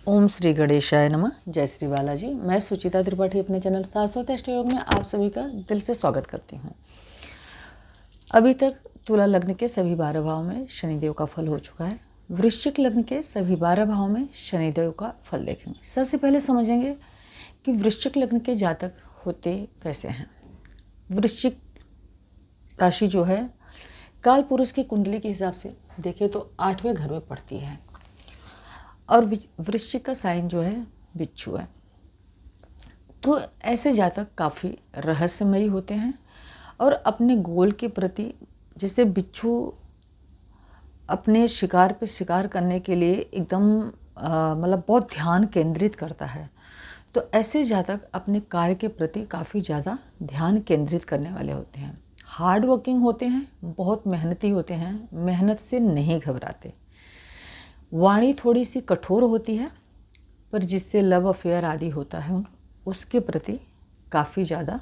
ओम श्री गणेशाय नमः। जय श्री बालाजी। मैं सुचिता त्रिपाठी अपने चैनल शाश्वत अष्टयोग में आप सभी का दिल से स्वागत करती हूँ। अभी तक तुला लग्न के सभी 12 भाव में शनिदेव का फल हो चुका है। वृश्चिक लग्न के सभी 12 भाव में शनिदेव का फल देखेंगे। सबसे पहले समझेंगे कि वृश्चिक लग्न के जातक होते कैसे हैं। वृश्चिक राशि जो है काल पुरुष की कुंडली के हिसाब से देखें तो 8वें घर में पड़ती है और वृश्चिक का साइन जो है बिच्छू है। तो ऐसे जातक काफ़ी रहस्यमयी होते हैं और अपने गोल के प्रति, जैसे बिच्छू अपने शिकार पे शिकार करने के लिए एकदम मतलब बहुत ध्यान केंद्रित करता है, तो ऐसे जातक अपने कार्य के प्रति काफ़ी ज़्यादा ध्यान केंद्रित करने वाले होते हैं। हार्ड वर्किंग होते हैं, बहुत मेहनती होते हैं, मेहनत से नहीं घबराते। वाणी थोड़ी सी कठोर होती है, पर जिससे लव अफेयर आदि होता है उसके प्रति काफ़ी ज़्यादा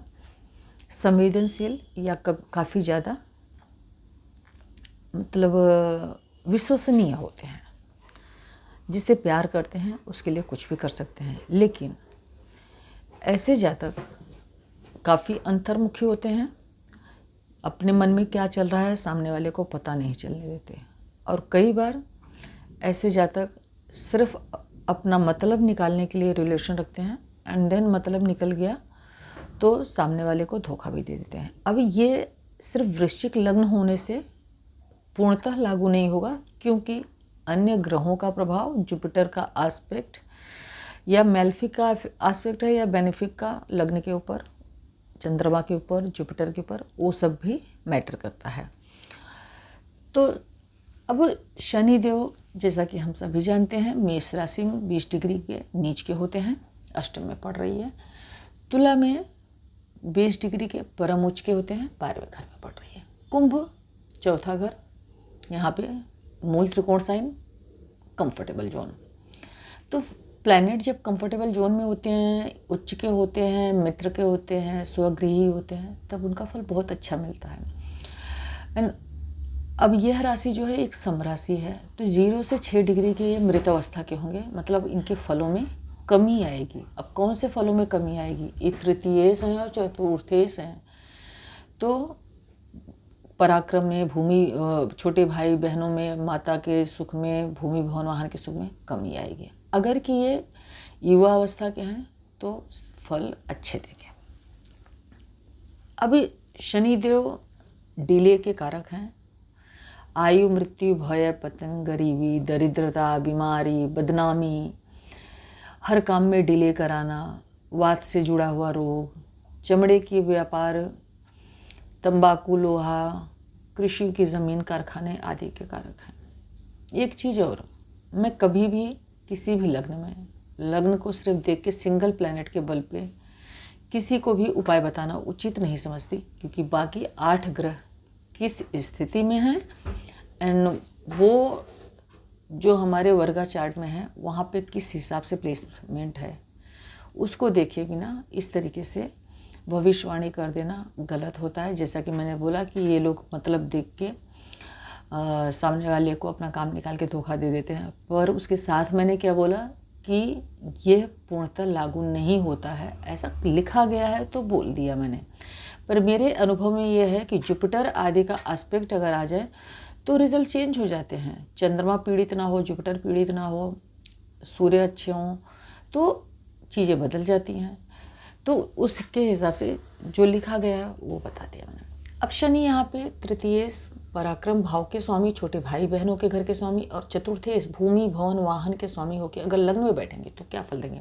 संवेदनशील या काफ़ी ज़्यादा मतलब विश्वसनीय होते हैं। जिससे प्यार करते हैं उसके लिए कुछ भी कर सकते हैं। लेकिन ऐसे जातक काफ़ी अंतर्मुखी होते हैं, अपने मन में क्या चल रहा है सामने वाले को पता नहीं चलने देते। और कई बार ऐसे जातक सिर्फ अपना मतलब निकालने के लिए रिलेशन रखते हैं एंड देन मतलब निकल गया तो सामने वाले को धोखा भी दे देते हैं। अब ये सिर्फ वृश्चिक लग्न होने से पूर्णतः लागू नहीं होगा, क्योंकि अन्य ग्रहों का प्रभाव, जुपिटर का आस्पेक्ट या मेल्फिक का आस्पेक्ट है या बेनिफिक का लग्न के ऊपर, चंद्रमा के ऊपर, जुपिटर के ऊपर, वो सब भी मैटर करता है। तो अब शनिदेव जैसा कि हम सभी जानते हैं मेष राशि में 20 डिग्री के नीच के होते हैं, अष्टम में पड़ रही है। तुला में 20 डिग्री के परम उच्च के होते हैं, 12वें घर में पड़ रही है। कुंभ चौथा घर, यहाँ पे मूल त्रिकोण साइन, कंफर्टेबल जोन। तो प्लैनेट जब कंफर्टेबल जोन में होते हैं, उच्च के होते हैं, मित्र के होते हैं, स्वगृही होते हैं, तब उनका फल बहुत अच्छा मिलता है। एंड अब यह राशि जो है एक समराशि है, तो 0 से 6 डिग्री के ये मृत अवस्था के होंगे, मतलब इनके फलों में कमी आएगी। अब कौन से फलों में कमी आएगी? ये तृतीयेश हैं और चतुर्थेश हैं, तो पराक्रम में, भूमि, छोटे भाई बहनों में, माता के सुख में, भूमि भवन वाहन के सुख में कमी आएगी। अगर कि ये युवा अवस्था के हैं तो फल अच्छे देंगे। अभी शनिदेव डिले के कारक हैं। आयु, मृत्यु, भय, पतन, गरीबी, दरिद्रता, बीमारी, बदनामी, हर काम में डिले कराना, वात से जुड़ा हुआ रोग, चमड़े के व्यापार, तंबाकू, लोहा, कृषि की ज़मीन, कारखाने आदि के कारक हैं। एक चीज़ और, मैं कभी भी किसी भी लग्न को सिर्फ देख के सिंगल प्लैनेट के बल पे किसी को भी उपाय बताना उचित नहीं समझती, क्योंकि बाकी 8 ग्रह किस स्थिति में हैं एंड वो जो हमारे वर्गा चार्ट में है वहाँ पे किस हिसाब से प्लेसमेंट है, उसको देखे बिना इस तरीके से भविष्यवाणी कर देना गलत होता है। जैसा कि मैंने बोला कि ये लोग मतलब देख के सामने वाले को अपना काम निकाल के धोखा दे देते हैं, पर उसके साथ मैंने क्या बोला कि यह पूर्णतः लागू नहीं होता है। ऐसा लिखा गया है तो बोल दिया मैंने, पर मेरे अनुभव में यह है कि जुपिटर आदि का एस्पेक्ट अगर आ जाए तो रिजल्ट चेंज हो जाते हैं। चंद्रमा पीड़ित ना हो, जुपिटर पीड़ित ना हो, सूर्य अच्छे हों, तो चीज़ें बदल जाती हैं। तो उसके हिसाब से जो लिखा गया है वो बता दिया मैंने। अब शनि यहाँ पे तृतीयेश पराक्रम भाव के स्वामी, छोटे भाई बहनों के घर के स्वामी, और चतुर्थेश भूमि भवन वाहन के स्वामी होकर अगर लग्न में बैठेंगे तो क्या फल देंगे?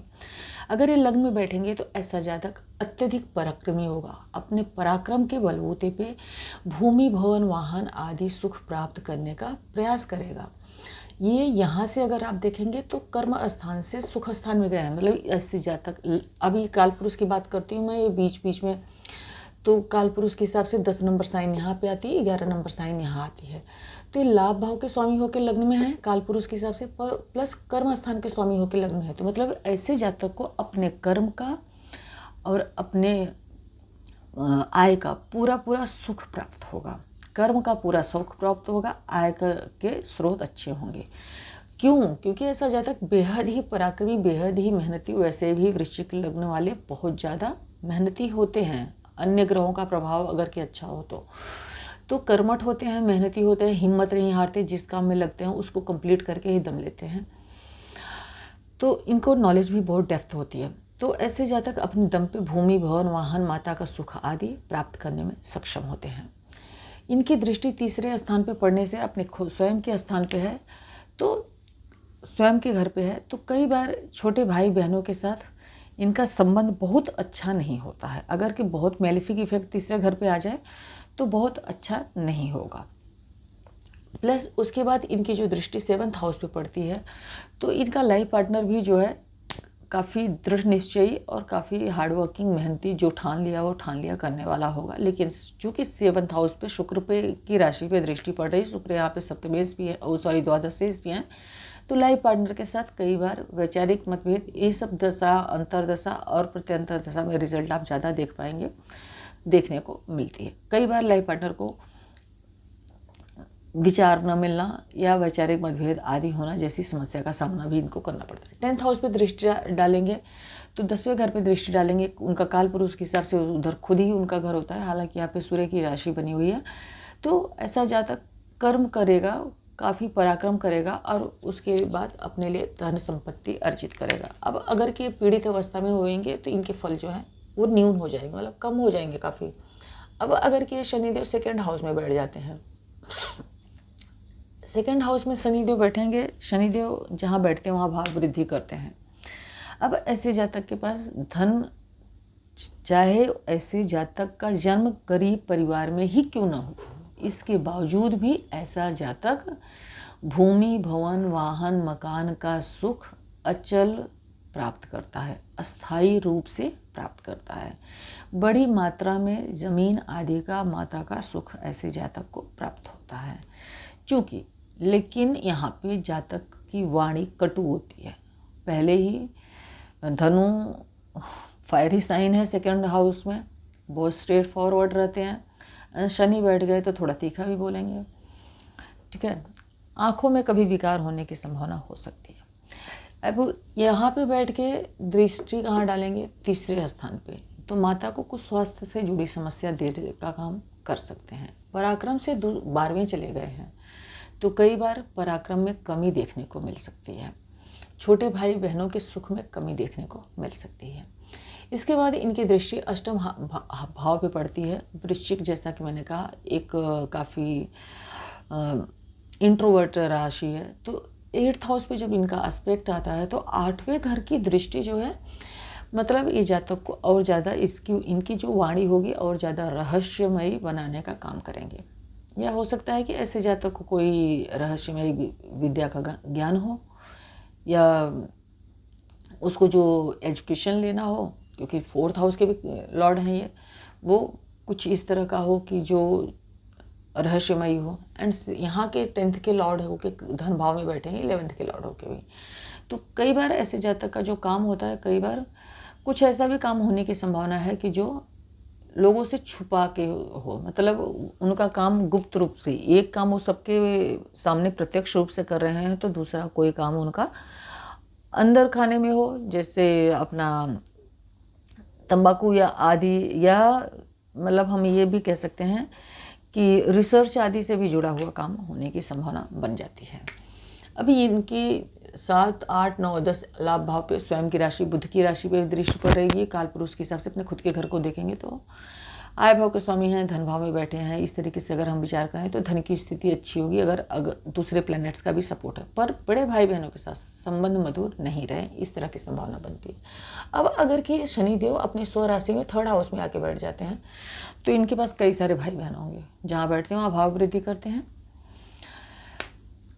अगर ये लग्न में बैठेंगे तो ऐसा जातक अत्यधिक पराक्रमी होगा। अपने पराक्रम के बलबूते पे भूमि भवन वाहन आदि सुख प्राप्त करने का प्रयास करेगा। ये यहाँ से अगर आप देखेंगे तो कर्म स्थान से सुख स्थान में गया है, मतलब ऐसे जातक। अभी काल पुरुष की बात करती हूँ मैं, ये बीच बीच में, तो काल पुरुष के हिसाब से 10 नंबर साइन यहाँ पे आती है, 11 नंबर साइन यहाँ आती है। तो ये लाभ भाव के स्वामी होकर लग्न में है काल पुरुष के हिसाब से, पर प्लस कर्म स्थान के स्वामी होकर लग्न में है। तो मतलब ऐसे जातक को अपने कर्म का और अपने आय का पूरा पूरा सुख प्राप्त होगा, कर्म का पूरा सुख प्राप्त होगा, आय के स्रोत अच्छे होंगे। क्यों? क्योंकि ऐसा जातक बेहद ही पराक्रमी, बेहद ही मेहनती, वैसे भी वृश्चिक लग्न वाले बहुत ज़्यादा मेहनती होते हैं। अन्य ग्रहों का प्रभाव अगर कि अच्छा हो तो कर्मठ होते हैं, मेहनती होते हैं, हिम्मत नहीं हारते, जिस काम में लगते हैं उसको कंप्लीट करके ही दम लेते हैं। तो इनको नॉलेज भी बहुत डेप्थ होती है। तो ऐसे जातक अपने दम पे भूमि, भवन, वाहन, माता का सुख आदि प्राप्त करने में सक्षम होते हैं। इनकी दृष्टि तीसरे स्थान पे पड़ने से अपने स्वयं के स्थान पे है, तो स्वयं के घर पे है, तो कई बार छोटे भाई बहनों के साथ इनका संबंध बहुत अच्छा नहीं होता है। अगर कि बहुत मैलिफिक इफेक्ट तीसरे घर पे आ जाए तो बहुत अच्छा नहीं होगा। प्लस उसके बाद इनकी जो दृष्टि 7th हाउस पे पड़ती है, तो इनका लाइफ पार्टनर भी जो है काफ़ी दृढ़ निश्चयी और काफ़ी हार्डवर्किंग, मेहनती, जो ठान लिया वो ठान लिया करने वाला होगा। लेकिन चूँकि 7th हाउस पे शुक्र पे की राशि पे दृष्टि पड़ रही, शुक्र यहाँ पे सप्तमेश भी है, द्वादशेश भी हैं, तो लाइफ पार्टनर के साथ कई बार वैचारिक मतभेद, ये सब दशा, अंतरदशा और प्रत्यंतर दशा में रिजल्ट आप ज़्यादा देख पाएंगे, देखने को मिलती है। कई बार लाइफ पार्टनर को विचार न मिलना या वैचारिक मतभेद आदि होना जैसी समस्या का सामना भी इनको करना पड़ता है। 10th हाउस पे दृष्टि डालेंगे तो 10वें घर पे दृष्टि डालेंगे, उनका काल पुरुष के हिसाब से उधर खुद ही उनका घर होता है। हालांकि यहाँ पे सूर्य की राशि बनी हुई है, तो ऐसा जातक कर्म करेगा, काफ़ी पराक्रम करेगा और उसके बाद अपने लिए धन संपत्ति अर्जित करेगा। अब अगर कि पीड़ित अवस्था में होंगे तो इनके फल जो हैं वो न्यून हो जाएंगे, मतलब कम हो जाएंगे काफ़ी। अब अगर कि शनिदेव 2nd हाउस में बैठ जाते हैं, 2nd हाउस में शनिदेव बैठेंगे, शनिदेव जहाँ बैठते हैं वहाँ भाव वृद्धि करते हैं। अब ऐसे जातक के पास धन, चाहे ऐसे जातक का जन्म गरीब परिवार में ही क्यों न हो, इसके बावजूद भी ऐसा जातक भूमि, भवन, वाहन, मकान का सुख अचल प्राप्त करता है, अस्थायी रूप से प्राप्त करता है। बड़ी मात्रा में जमीन आदि का, माता का सुख ऐसे जातक को प्राप्त होता है। चूँकि लेकिन यहाँ पे जातक की वाणी कटु होती है। पहले ही धनु फायरी साइन है 2nd हाउस में, बहुत स्ट्रेट फॉरवर्ड रहते हैं। शनि बैठ गए तो थोड़ा तीखा भी बोलेंगे, ठीक है। आँखों में कभी विकार होने की संभावना हो सकती है। अब यहाँ पे बैठ के दृष्टि कहाँ डालेंगे? तीसरे स्थान पे, तो माता को कुछ स्वास्थ्य से जुड़ी समस्या देने का काम कर सकते हैं। पराक्रम से 12वें चले गए हैं, तो कई बार पराक्रम में कमी देखने को मिल सकती है। छोटे भाई बहनों के सुख में कमी देखने को मिल सकती है। इसके बाद इनकी दृष्टि अष्टम भाव पे पड़ती है। वृश्चिक, जैसा कि मैंने कहा, एक काफ़ी इंट्रोवर्ट राशि है, तो 8th हाउस पे जब इनका एस्पेक्ट आता है तो 8वें घर की दृष्टि जो है, मतलब ये जातक को और ज़्यादा इनकी जो वाणी होगी और ज़्यादा रहस्यमयी बनाने का काम करेंगे। या हो सकता है कि ऐसे जातक को कोई रहस्यमयी विद्या का ज्ञान हो, या उसको जो एजुकेशन लेना हो, क्योंकि 4th हाउस के भी लॉर्ड हैं ये, वो कुछ इस तरह का हो कि जो रहस्यमयी हो। एंड यहाँ के 10th के लॉर्ड हो के धन भाव में बैठे हैं, 11th के लॉर्ड हो के भी। तो कई बार ऐसे जातक का जो काम होता है, कई बार कुछ ऐसा भी काम होने की संभावना है कि जो लोगों से छुपा के हो, मतलब उनका काम गुप्त रूप से। एक काम वो सबके सामने प्रत्यक्ष रूप से कर रहे हैं, तो दूसरा कोई काम उनका अंदर खाने में हो, जैसे अपना तंबाकू या आदि, या मतलब हम ये भी कह सकते हैं कि रिसर्च आदि से भी जुड़ा हुआ काम होने की संभावना बन जाती है। अभी इनकी 7, 8, 9, 10 लाभ भाव पे स्वयं की राशि, बुध की राशि पे दृष्टि पड़ रहेगी। काल पुरुष के हिसाब से अपने खुद के घर को देखेंगे तो आय भाव के स्वामी हैं, धन भाव में बैठे हैं। इस तरीके से अगर हम विचार करें तो धन की स्थिति अच्छी होगी अगर दूसरे प्लैनेट्स का भी सपोर्ट है। पर बड़े भाई बहनों के साथ संबंध मधुर नहीं रहे, इस तरह की संभावना बनती है। अब अगर कि शनिदेव अपनी स्वराशि में 3rd हाउस में आके बैठ जाते हैं, तो इनके पास कई सारे भाई बहन होंगे। जहाँ बैठते हैं वहाँ भाव वृद्धि करते हैं,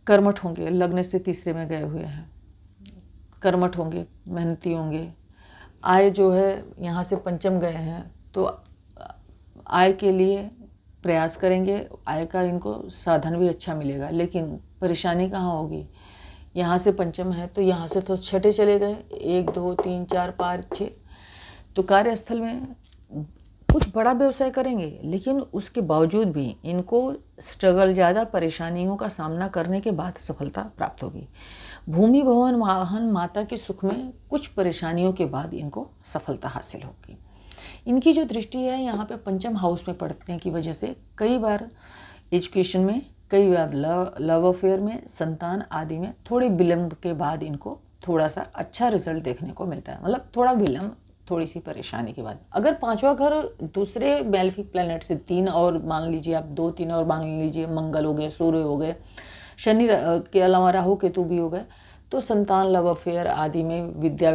कर्मठ होंगे, लग्न से तीसरे में गए हुए हैं, कर्मठ होंगे, मेहनती होंगे। आय जो है यहाँ से पंचम गए हैं, तो आय के लिए प्रयास करेंगे, आय का इनको साधन भी अच्छा मिलेगा। लेकिन परेशानी कहाँ होगी? यहाँ से पंचम है तो यहाँ से तो 6ठे चले गए, 1, 2, 3, 4, 5, 6। तो कार्यस्थल में कुछ बड़ा व्यवसाय करेंगे, लेकिन उसके बावजूद भी इनको स्ट्रगल, ज़्यादा परेशानियों का सामना करने के बाद सफलता प्राप्त होगी। भूमि भवन वाहन माता के सुख में कुछ परेशानियों के बाद इनको सफलता हासिल होगी। इनकी जो दृष्टि है यहाँ पे पंचम हाउस में पड़ने की वजह से कई बार एजुकेशन में, कई बार लव अफेयर में, संतान आदि में थोड़े विलंब के बाद इनको थोड़ा सा अच्छा रिजल्ट देखने को मिलता है। मतलब थोड़ा विलंब, थोड़ी सी परेशानी के बाद। अगर पांचवा घर दूसरे मैलेफिक प्लैनेट से 3 और मान लीजिए आप 2-3 और मान लीजिए मंगल हो गए, सूर्य हो गए, शनि के अलावा राहु केतु भी हो गए, तो संतान, लव अफेयर आदि में, विद्या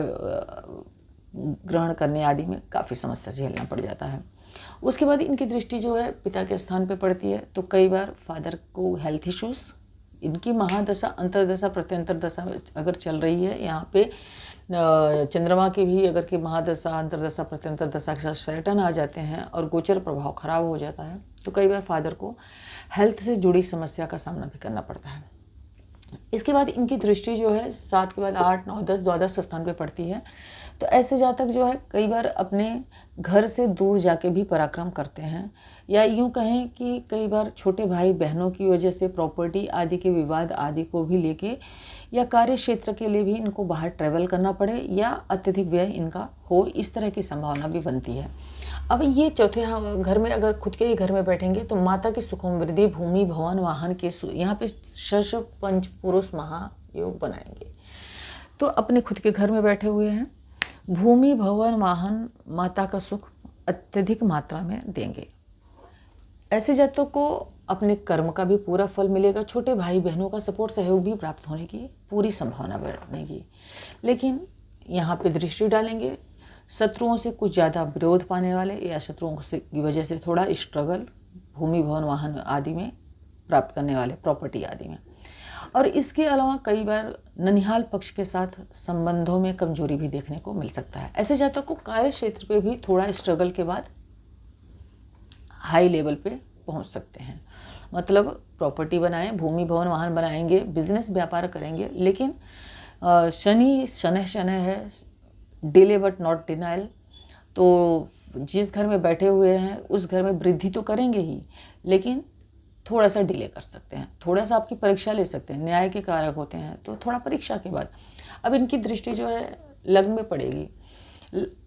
ग्रहण करने आदि में काफ़ी समस्या झेलना पड़ जाता है। उसके बाद इनकी दृष्टि जो है पिता के स्थान पे पड़ती है, तो कई बार फादर को हेल्थ इश्यूज, इनकी महादशा, अंतरदशा, प्रत्यंतर दशा अगर चल रही है, यहाँ पे चंद्रमा के भी अगर कि महादशा, अंतरदशा, प्रत्यंतर दशा के साथ सैटर्न आ जाते हैं और गोचर प्रभाव खराब हो जाता है, तो कई बार फादर को हेल्थ से जुड़ी समस्या का सामना भी करना पड़ता है। इसके बाद इनकी दृष्टि जो है 7 के बाद 8, 9, 10, द्वादश स्थान पे पड़ती है, तो ऐसे जातक जो है कई बार अपने घर से दूर जाके भी पराक्रम करते हैं, या यूँ कहें कि कई बार छोटे भाई बहनों की वजह से प्रॉपर्टी आदि के विवाद आदि को भी लेके, या कार्य क्षेत्र के लिए भी इनको बाहर ट्रैवल करना पड़े, या अत्यधिक व्यय इनका हो, इस तरह की संभावना भी बनती है। अब ये चौथे घर में अगर खुद के ही घर में बैठेंगे तो माता की सुखम वृद्धि, भूमि भवन वाहन के यहाँ पे शश पंच पुरुष महायोग बनाएंगे। तो अपने खुद के घर में बैठे हुए हैं, भूमि भवन वाहन माता का सुख अत्यधिक मात्रा में देंगे। ऐसे जातकों को अपने कर्म का भी पूरा फल मिलेगा, छोटे भाई बहनों का सपोर्ट सहयोग भी प्राप्त होने की पूरी संभावना बढ़ेगी। लेकिन यहाँ पे दृष्टि डालेंगे, शत्रुओं से कुछ ज़्यादा विरोध पाने वाले, या शत्रुओं से की वजह से थोड़ा स्ट्रगल भूमि भवन वाहन आदि में प्राप्त करने वाले, प्रॉपर्टी आदि में। और इसके अलावा कई बार ननिहाल पक्ष के साथ संबंधों में कमजोरी भी देखने को मिल सकता है। ऐसे जातकों को कार्य क्षेत्र पे भी थोड़ा स्ट्रगल के बाद हाई लेवल पे पहुंच सकते हैं। मतलब प्रॉपर्टी बनाएं, भूमि भवन वाहन बनाएंगे, बिजनेस व्यापार करेंगे, लेकिन शनि शनह है, डिले बट नॉट डिनाइल। तो जिस घर में बैठे हुए हैं उस घर में वृद्धि तो करेंगे ही, लेकिन थोड़ा सा डिले कर सकते हैं, थोड़ा सा आपकी परीक्षा ले सकते हैं। न्याय के कारक होते हैं, तो थोड़ा परीक्षा के बाद अब इनकी दृष्टि जो है लग्न में पड़ेगी।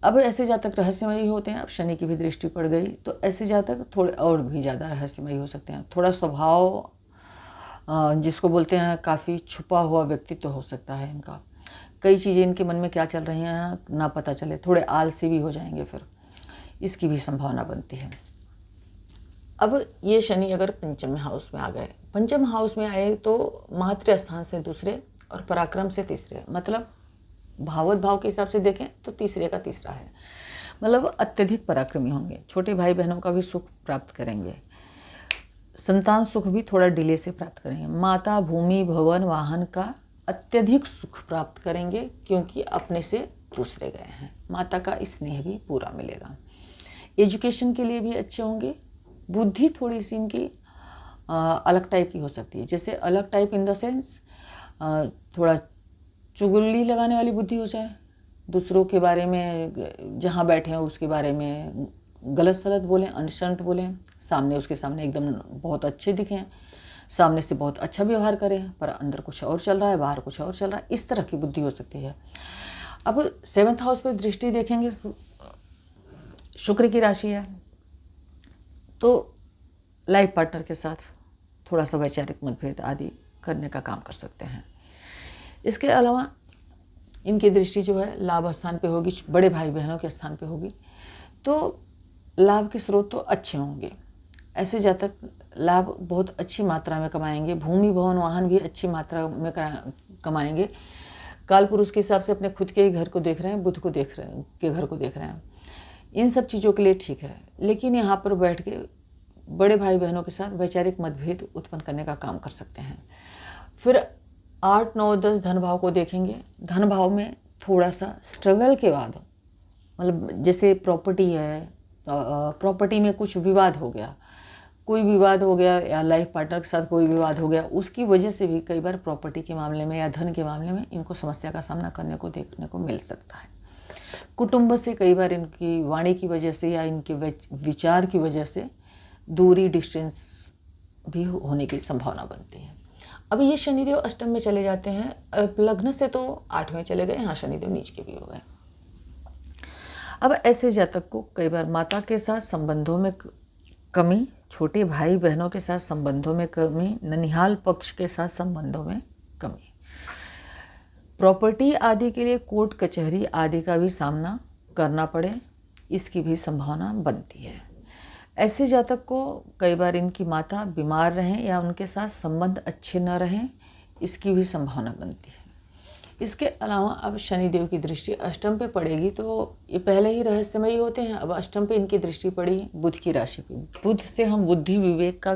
अब ऐसे जातक रहस्यमयी होते हैं, अब शनि की भी दृष्टि पड़ गई, तो ऐसे जातक थोड़े और भी ज़्यादा रहस्यमयी हो सकते हैं। थोड़ा स्वभाव जिसको बोलते हैं काफ़ी छुपा हुआ व्यक्तित्व हो सकता है इनका, कई चीज़ें इनके मन में क्या चल रही हैं ना पता चले, थोड़े आलसी भी हो जाएंगे, फिर इसकी भी संभावना बनती है। अब ये शनि अगर पंचम हाउस में आ गए, पंचम हाउस में आए तो मातृ स्थान से दूसरे और पराक्रम से तीसरे, मतलब भावत भाव के हिसाब से देखें तो तीसरे का तीसरा है, मतलब अत्यधिक पराक्रमी होंगे, छोटे भाई बहनों का भी सुख प्राप्त करेंगे, संतान सुख भी थोड़ा डिले से प्राप्त करेंगे, माता भूमि भवन वाहन का अत्यधिक सुख प्राप्त करेंगे क्योंकि अपने से दूसरे गए हैं, माता का स्नेह भी पूरा मिलेगा। एजुकेशन के लिए भी अच्छे होंगे। बुद्धि थोड़ी सी इनकी अलग टाइप की हो सकती है, जैसे अलग टाइप इन द सेंस थोड़ा चुगली लगाने वाली बुद्धि हो जाए, दूसरों के बारे में जहाँ बैठे हैं उसके बारे में गलत सलत बोलें, अनशंट बोलें, सामने उसके सामने एकदम बहुत अच्छे दिखें, सामने से बहुत अच्छा व्यवहार करें, पर अंदर कुछ और चल रहा है, बाहर कुछ और चल रहा है, इस तरह की बुद्धि हो सकती है। अब 7th हाउस पर दृष्टि देखेंगे, शुक्र की राशि है, तो लाइफ पार्टनर के साथ थोड़ा सा वैचारिक मतभेद आदि करने का काम कर सकते हैं। इसके अलावा इनकी दृष्टि जो है लाभ स्थान पे होगी, बड़े भाई बहनों के स्थान पे होगी, तो लाभ के स्रोत तो अच्छे होंगे। ऐसे जातक लाभ बहुत अच्छी मात्रा में कमाएंगे, भूमि भवन वाहन भी अच्छी मात्रा में कमाएंगे। काल पुरुष के हिसाब से अपने खुद के ही घर को देख रहे हैं, बुध को देख रहे हैं, के घर को देख रहे हैं, इन सब चीज़ों के लिए ठीक है। लेकिन यहाँ पर बैठ के बड़े भाई बहनों के साथ वैचारिक मतभेद उत्पन्न करने का काम कर सकते हैं। फिर 8, 9, 10 धन भाव को देखेंगे। धन भाव में थोड़ा सा स्ट्रगल के बाद, मतलब जैसे प्रॉपर्टी है, प्रॉपर्टी में कुछ विवाद हो गया, कोई विवाद हो गया, या लाइफ पार्टनर के साथ कोई विवाद हो गया, उसकी वजह से भी कई बार प्रॉपर्टी के मामले में या धन के मामले में इनको समस्या का सामना करने को देखने को मिल सकता है। कुटुंब से कई बार इनकी वाणी की वजह से या इनके विचार की वजह से दूरी, डिस्टेंस भी होने की संभावना बनती है। अब ये शनिदेव अष्टम में चले जाते हैं, अब लग्न से तो 8वें चले गए, यहाँ शनिदेव नीच के भी हो गए। अब ऐसे जातक को कई बार माता के साथ संबंधों में कमी, छोटे भाई बहनों के साथ संबंधों में कमी, ननिहाल पक्ष के साथ संबंधों में कमी, प्रॉपर्टी आदि के लिए कोर्ट कचहरी आदि का भी सामना करना पड़े, इसकी भी संभावना बनती है। ऐसे जातक को कई बार इनकी माता बीमार रहें या उनके साथ संबंध अच्छे न रहें, इसकी भी संभावना बनती है। इसके अलावा अब शनिदेव की दृष्टि अष्टम पे पड़ेगी, तो ये पहले ही रहस्यमयी होते हैं, अब अष्टम पे इनकी दृष्टि पड़ी बुध की राशि पे। बुध से हम बुद्धि विवेक का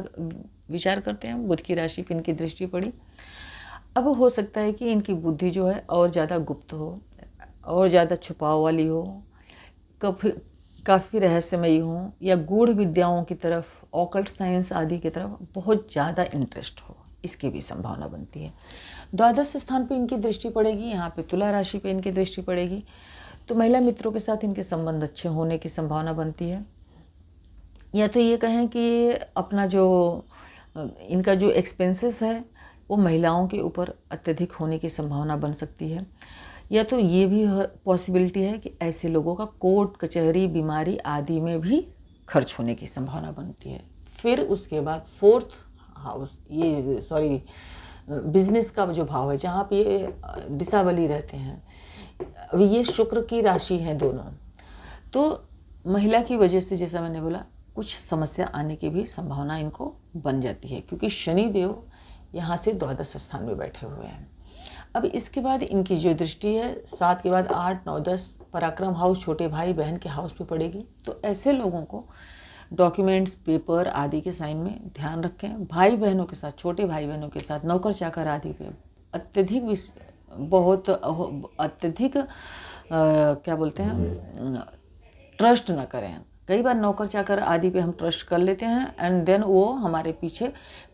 विचार करते हैं, बुध की राशि पे इनकी दृष्टि पड़ी। अब हो सकता है कि इनकी बुद्धि जो है और ज़्यादा गुप्त हो, और ज़्यादा छुपाव वाली हो, काफ़ी रहस्यमयी हो, या गूढ़ विद्याओं की तरफ, ऑकल्ट साइंस आदि की तरफ बहुत ज़्यादा इंटरेस्ट हो, इसकी भी संभावना बनती है। द्वादश स्थान पे इनकी दृष्टि पड़ेगी, यहाँ पे तुला राशि पे इनकी दृष्टि पड़ेगी, तो महिला मित्रों के साथ इनके संबंध अच्छे होने की संभावना बनती है। या तो ये कहें कि अपना जो इनका जो एक्सपेंसेस है वो महिलाओं के ऊपर अत्यधिक होने की संभावना बन सकती है। या तो ये भी पॉसिबिलिटी है कि ऐसे लोगों का कोर्ट कचहरी बीमारी आदि में भी खर्च होने की संभावना बनती है। फिर उसके बाद फोर्थ हाउस, बिजनेस का जो भाव है, जहाँ पे ये दिशाबली रहते हैं, अभी ये शुक्र की राशि है दोनों, तो महिला की वजह से जैसा मैंने बोला कुछ समस्या आने की भी संभावना इनको बन जाती है, क्योंकि शनिदेव यहाँ से द्वादश स्थान में बैठे हुए हैं। अब इसके बाद इनकी जो दृष्टि है 7 के बाद 8, 9, 10 पराक्रम हाउस, छोटे भाई बहन के हाउस पे पड़ेगी, तो ऐसे लोगों को डॉक्यूमेंट्स, पेपर आदि के साइन में ध्यान रखें। भाई बहनों के साथ, छोटे भाई बहनों के साथ, नौकर चाकर आदि पे अत्यधिक क्या बोलते हैं, ट्रस्ट ना करें। कई बार नौकर चाकर आदि पे हम ट्रस्ट कर लेते हैं एंड देन वो हमारे पीछे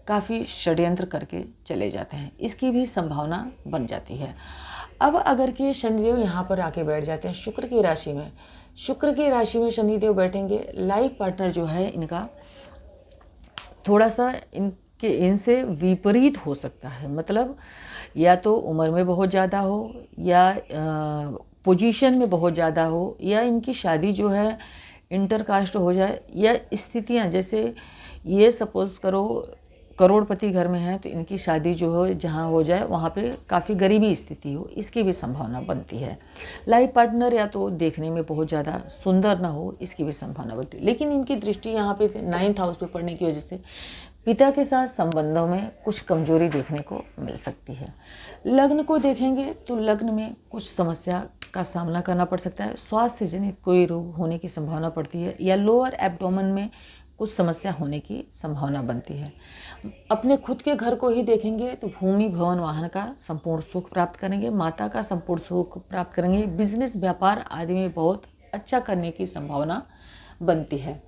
काफ़ी षड्यंत्र करके चले जाते हैं, इसकी भी संभावना बन जाती है। अब अगर कि शनिदेव यहाँ पर आके बैठ जाते हैं शुक्र की राशि में, शुक्र की राशि में शनिदेव बैठेंगे, लाइफ पार्टनर जो है इनका थोड़ा सा इनसे विपरीत हो सकता है। मतलब या तो उम्र में बहुत ज़्यादा हो, या पोजीशन में बहुत ज़्यादा हो, या इनकी शादी जो है इंटरकास्ट हो जाए, या स्थितियाँ जैसे ये सपोज़ करो करोड़पति घर में है तो इनकी शादी जो हो जहाँ हो जाए वहाँ पे काफ़ी गरीबी स्थिति हो, इसकी भी संभावना बनती है। लाइफ पार्टनर या तो देखने में बहुत ज़्यादा सुंदर ना हो, इसकी भी संभावना बनती है। लेकिन इनकी दृष्टि यहाँ पे 9th हाउस पे पड़ने की वजह से पिता के साथ संबंधों में कुछ कमजोरी देखने को मिल सकती है। लग्न को देखेंगे तो लग्न में कुछ समस्या का सामना करना पड़ सकता है, स्वास्थ्य जनित कोई रोग होने की संभावना पड़ती है, या लोअर एब्डोमेन में कुछ समस्या होने की संभावना बनती है। अपने खुद के घर को ही देखेंगे तो भूमि भवन वाहन का संपूर्ण सुख प्राप्त करेंगे, माता का संपूर्ण सुख प्राप्त करेंगे, बिजनेस व्यापार आदि में बहुत अच्छा करने की संभावना बनती है।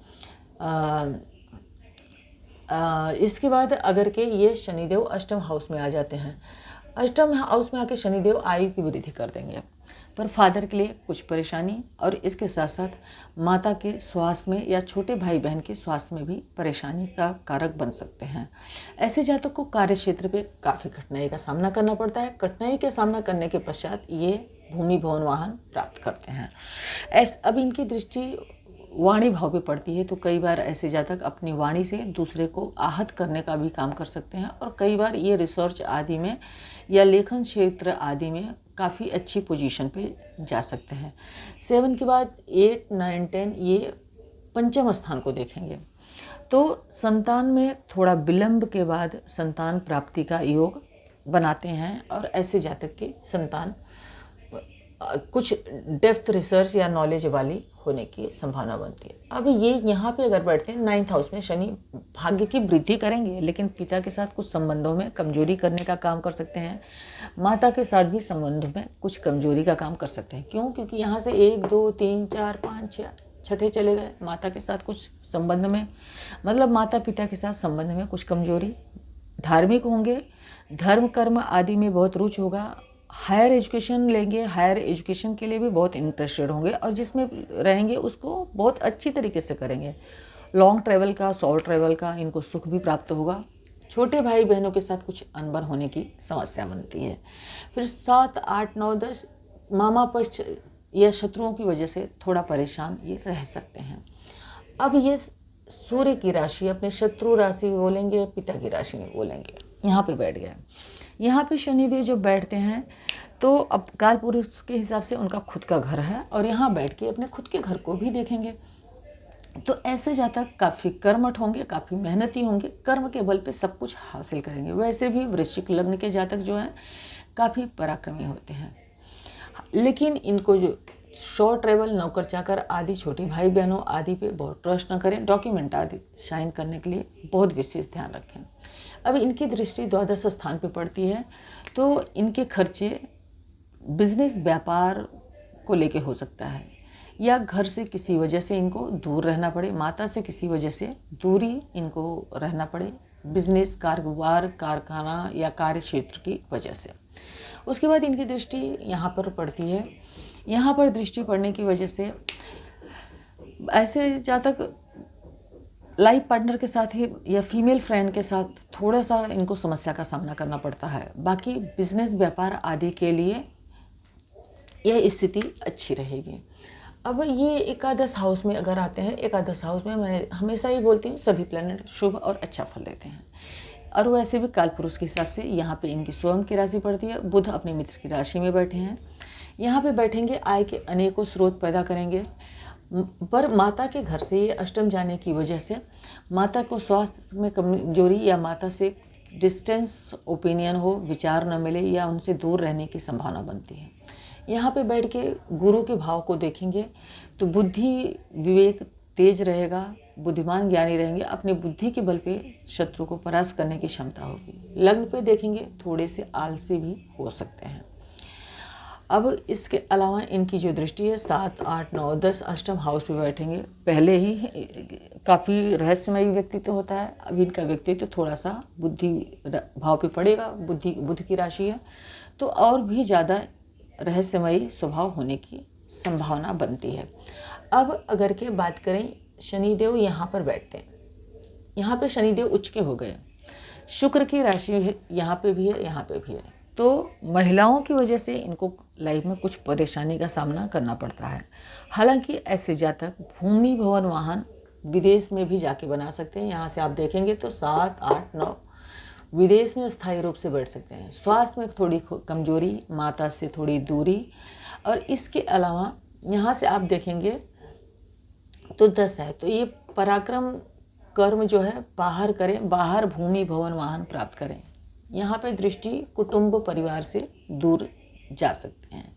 इसके बाद अगर के ये शनिदेव अष्टम हाउस में आ जाते हैं, अष्टम हाउस में आके शनिदेव आयु की वृद्धि कर देंगे, पर फादर के लिए कुछ परेशानी, और इसके साथ साथ माता के स्वास्थ्य में या छोटे भाई बहन के स्वास्थ्य में भी परेशानी का कारक बन सकते हैं। ऐसे जातक को कार्य क्षेत्र पे काफ़ी कठिनाई का सामना करना पड़ता है। कठिनाई के सामना करने के पश्चात ये भूमि भवन वाहन प्राप्त करते हैं। अब इनकी दृष्टि वाणी भाव पे पड़ती है, तो कई बार ऐसे जातक अपनी वाणी से दूसरे को आहत करने का भी काम कर सकते हैं, और कई बार ये रिसर्च आदि में या लेखन क्षेत्र आदि में काफ़ी अच्छी पोजीशन पे जा सकते हैं। 7 के बाद 8, 9, 10 ये पंचम स्थान को देखेंगे, तो संतान में थोड़ा विलंब के बाद संतान प्राप्ति का योग बनाते हैं, और ऐसे जातक की संतान कुछ डेप्थ रिसर्च या नॉलेज वाली होने की संभावना बनती है। अब ये यहाँ पे अगर बैठते हैं 9th हाउस में, शनि भाग्य की वृद्धि करेंगे, लेकिन पिता के साथ कुछ संबंधों में कमजोरी करने का काम कर सकते हैं। माता के साथ भी संबंधों में कुछ कमजोरी का काम कर सकते हैं। क्यों? क्योंकि यहाँ से 1, 2, 3, 4, 5, 6 छठे चले गए माता के साथ कुछ संबंध में, मतलब माता पिता के साथ संबंध में कुछ कमजोरी। धार्मिक होंगे, धर्म कर्म आदि में बहुत रुचि होगा, हायर एजुकेशन लेंगे, हायर एजुकेशन के लिए भी बहुत इंटरेस्टेड होंगे, और जिसमें रहेंगे उसको बहुत अच्छी तरीके से करेंगे। लॉन्ग ट्रैवल का, शॉर्ट ट्रैवल का इनको सुख भी प्राप्त होगा। छोटे भाई बहनों के साथ कुछ अनबन होने की समस्या बनती है। फिर 7, 8, 9, 10 मामा पक्ष या शत्रुओं की वजह से थोड़ा परेशान ये रह सकते हैं। अब ये सूर्य की राशि अपने शत्रु राशि में बोलेंगे या पिता की राशि में बोलेंगे, यहाँ पे बैठ गया। यहाँ पे शनिदेव जब बैठते हैं तो अब काल पुरुष के हिसाब से उनका खुद का घर है और यहाँ बैठ के अपने खुद के घर को भी देखेंगे। तो ऐसे जातक काफ़ी कर्मठ होंगे, काफ़ी मेहनती होंगे, कर्म के बल पे सब कुछ हासिल करेंगे। वैसे भी वृश्चिक लग्न के जातक जो हैं काफ़ी पराक्रमी होते हैं, लेकिन इनको जो शॉर्ट ट्रेवल, नौकर चाकर आदि, छोटे भाई बहनों आदि पे बहुत ट्रस्ट न करें। डॉक्यूमेंट आदि साइन करने के लिए बहुत विशेष ध्यान रखें। अब इनकी दृष्टि द्वादश स्थान पे पड़ती है, तो इनके खर्चे बिजनेस व्यापार को लेके हो सकता है, या घर से किसी वजह से इनको दूर रहना पड़े, माता से किसी वजह से दूरी इनको रहना पड़े, बिजनेस, कारोबार, कारखाना या कार्य क्षेत्र की वजह से। उसके बाद इनकी दृष्टि यहाँ पर पड़ती है। यहाँ पर दृष्टि पड़ने की वजह से ऐसे जातक लाइफ पार्टनर के साथ ही या फीमेल फ्रेंड के साथ थोड़ा सा इनको समस्या का सामना करना पड़ता है। बाकी बिजनेस, व्यापार आदि के लिए यह स्थिति अच्छी रहेगी। अब ये एकादश हाउस में अगर आते हैं, एकादश हाउस में मैं हमेशा ही बोलती हूँ सभी प्लैनेट शुभ और अच्छा फल देते हैं, और वैसे भी काल पुरुष के हिसाब से यहाँ पे इनकी स्वयं की राशि पड़ती है। बुध अपने मित्र की राशि में बैठे हैं, यहाँ पे बैठेंगे, आय के अनेकों स्रोत पैदा करेंगे। पर माता के घर से ये अष्टम जाने की वजह से माता को स्वास्थ्य में कमजोरी या माता से डिस्टेंस ओपिनियन हो, विचार न मिले या उनसे दूर रहने की संभावना बनती है। यहाँ पे बैठ के गुरु के भाव को देखेंगे तो बुद्धि विवेक तेज रहेगा, बुद्धिमान ज्ञानी रहेंगे, अपनी बुद्धि के बल पे शत्रु को परास्त करने की क्षमता होगी। लग्न पे देखेंगे थोड़े से आलसी भी हो सकते हैं। अब इसके अलावा इनकी जो दृष्टि है 7, 8, 9, 10 अष्टम हाउस पे बैठेंगे। पहले ही काफ़ी रहस्यमयी व्यक्तित्व होता है, अब इनका व्यक्तित्व थोड़ा सा बुद्धि भाव पे पड़ेगा, बुद्ध की राशि है, तो और भी ज़्यादा रहस्यमयी स्वभाव होने की संभावना बनती है। अब अगर के बात करें, शनिदेव यहाँ पर बैठते हैं, यहाँ पे शनिदेव उच्च के हो गए, शुक्र की राशि है, यहाँ पे भी है, यहाँ पे भी है, तो महिलाओं की वजह से इनको लाइफ में कुछ परेशानी का सामना करना पड़ता है। हालांकि ऐसे जातक भूमि, भवन, वाहन विदेश में भी जाके बना सकते हैं। यहाँ से आप देखेंगे तो 7, 8, 9 विदेश में स्थायी रूप से बैठ सकते हैं। स्वास्थ्य में थोड़ी कमजोरी, माता से थोड़ी दूरी, और इसके अलावा यहाँ से आप देखेंगे तो 10 है, तो ये पराक्रम कर्म जो है बाहर करें, बाहर भूमि, भवन, वाहन प्राप्त करें। यहाँ पे दृष्टि कुटुंब, परिवार से दूर जा सकते हैं।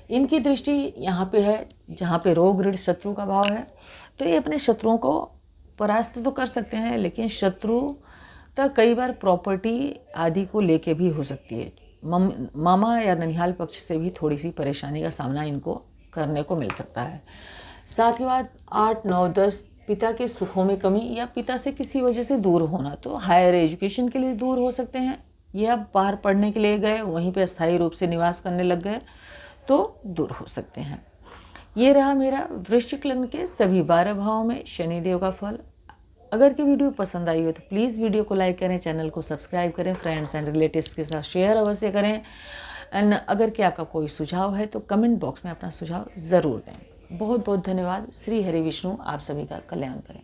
इनकी दृष्टि यहाँ पे है जहाँ पे रोग, ऋण, शत्रु का भाव है, तो ये अपने शत्रुओं को परास्त तो कर सकते हैं, लेकिन शत्रु तक कई बार प्रॉपर्टी आदि को लेके भी हो सकती है। मामा या ननिहाल पक्ष से भी थोड़ी सी परेशानी का सामना इनको करने को मिल सकता है। साथ ही बाद 8, 9, 10 पिता के सुखों में कमी या पिता से किसी वजह से दूर होना, तो हायर एजुकेशन के लिए दूर हो सकते हैं, या बाहर पढ़ने के लिए गए, वहीं पे अस्थायी रूप से निवास करने लग गए तो दूर हो सकते हैं। ये रहा मेरा वृश्चिक लग्न के सभी 12 भावों में शनिदेव का फल। अगर कि वीडियो पसंद आई हो तो प्लीज़ वीडियो को लाइक करें, चैनल को सब्सक्राइब करें, फ्रेंड्स एंड रिलेटिव्स के साथ शेयर अवश्य करें। एंड अगर कि आपका कोई सुझाव है तो कमेंट बॉक्स में अपना सुझाव ज़रूर दें। बहुत बहुत धन्यवाद। श्री हरि विष्णु आप सभी का कल्याण करें।